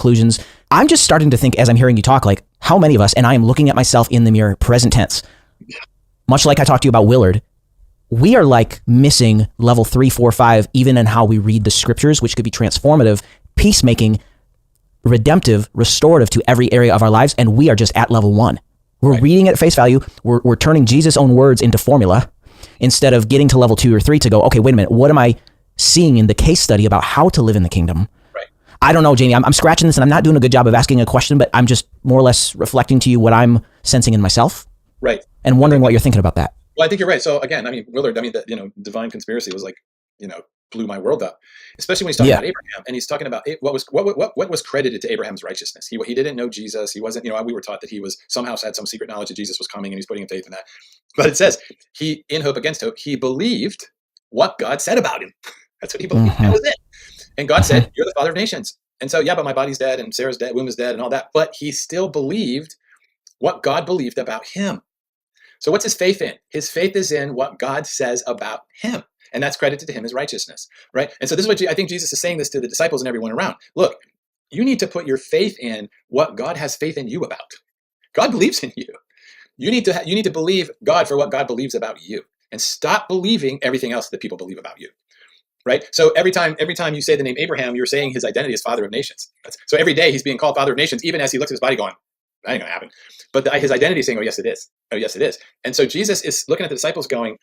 conclusions. I'm just starting to think as I'm hearing you talk, like how many of us, and I am looking at myself in the mirror, present tense, much like I talked to you about Willard, we are like missing level 3, 4, 5, even in how we read the scriptures, which could be transformative, peacemaking, redemptive, restorative to every area of our lives. And we are just at level 1. We're reading it at face value. We're turning Jesus' own words into formula instead of getting to level 2 or 3 to go, okay, wait a minute. What am I seeing in the case study about how to live in the kingdom? Right. I don't know, Jamie, I'm scratching this and I'm not doing a good job of asking a question, but I'm just more or less reflecting to you what I'm sensing in myself. Right. And wondering what you're thinking about that. Well, I think you're right. So again, I mean, Willard, divine conspiracy was like, blew my world up, especially when he's talking about Abraham, and he's talking about what was credited to Abraham's righteousness. He didn't know Jesus. He wasn't, we were taught that he was somehow had some secret knowledge that Jesus was coming and he's putting faith in that. But it says he, in hope against hope, he believed what God said about him. That's what he believed. That was it. And God said, you're the father of nations. And so, but my body's dead and Sarah's dead, womb is dead and all that. But he still believed what God believed about him. So what's his faith in? His faith is in what God says about him. And that's credited to him as righteousness, right? And so this is what I think Jesus is saying this to the disciples and everyone around. Look, you need to put your faith in what God has faith in you about. God believes in you. You need to believe God for what God believes about you, and stop believing everything else that people believe about you, right? So every time you say the name Abraham, you're saying his identity is father of nations. So every day he's being called father of nations, even as he looks at his body going, that ain't gonna happen. But his identity is saying, oh, yes, it is. Oh, yes, it is. And so Jesus is looking at the disciples going,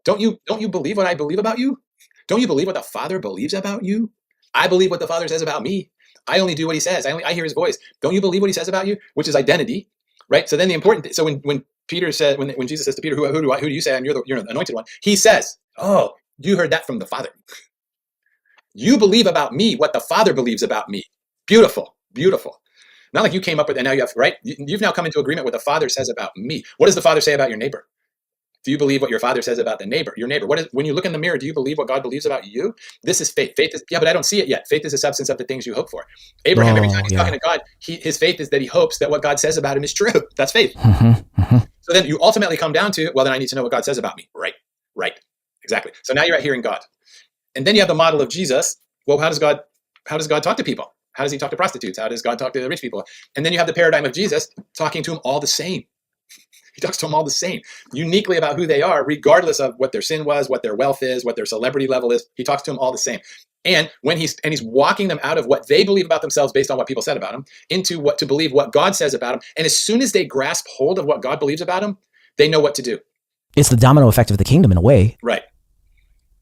don't you believe what I believe about you? Don't you believe what the Father believes about you? I believe what the Father says about me. I only do what he says. I hear his voice. Don't you believe what he says about you? Which is identity, right? So then the important thing, so when Peter said, when Jesus says to Peter, who do you say? You're the anointed one. He says, oh, you heard that from the Father. You believe about me what the Father believes about me. Beautiful, beautiful. Not like you came up with, and now you have, right? You've now come into agreement with what the Father says about me. What does the Father say about your neighbor? Do you believe what your Father says about your neighbor? When you look in the mirror, do you believe what God believes about you? This is faith. Faith is, but I don't see it yet. Faith is the substance of the things you hope for. Abraham, every time he's talking to God, his faith is that he hopes that what God says about him is true. That's faith. So then you ultimately come down to, well, then I need to know what God says about me. Right. Exactly. So now you're at hearing God. And then you have the model of Jesus. Well, how does God talk to people? How does he talk to prostitutes? How does God talk to the rich people? And then you have the paradigm of Jesus talking to them all the same. He talks to them all the same, uniquely about who they are, regardless of what their sin was, what their wealth is, what their celebrity level is. He talks to them all the same. And when he's walking them out of what they believe about themselves based on what people said about them, into what to believe what God says about them. And as soon as they grasp hold of what God believes about them, they know what to do. It's the domino effect of the kingdom in a way. Right.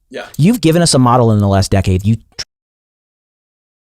Yeah. You've given us a model in the last decade. You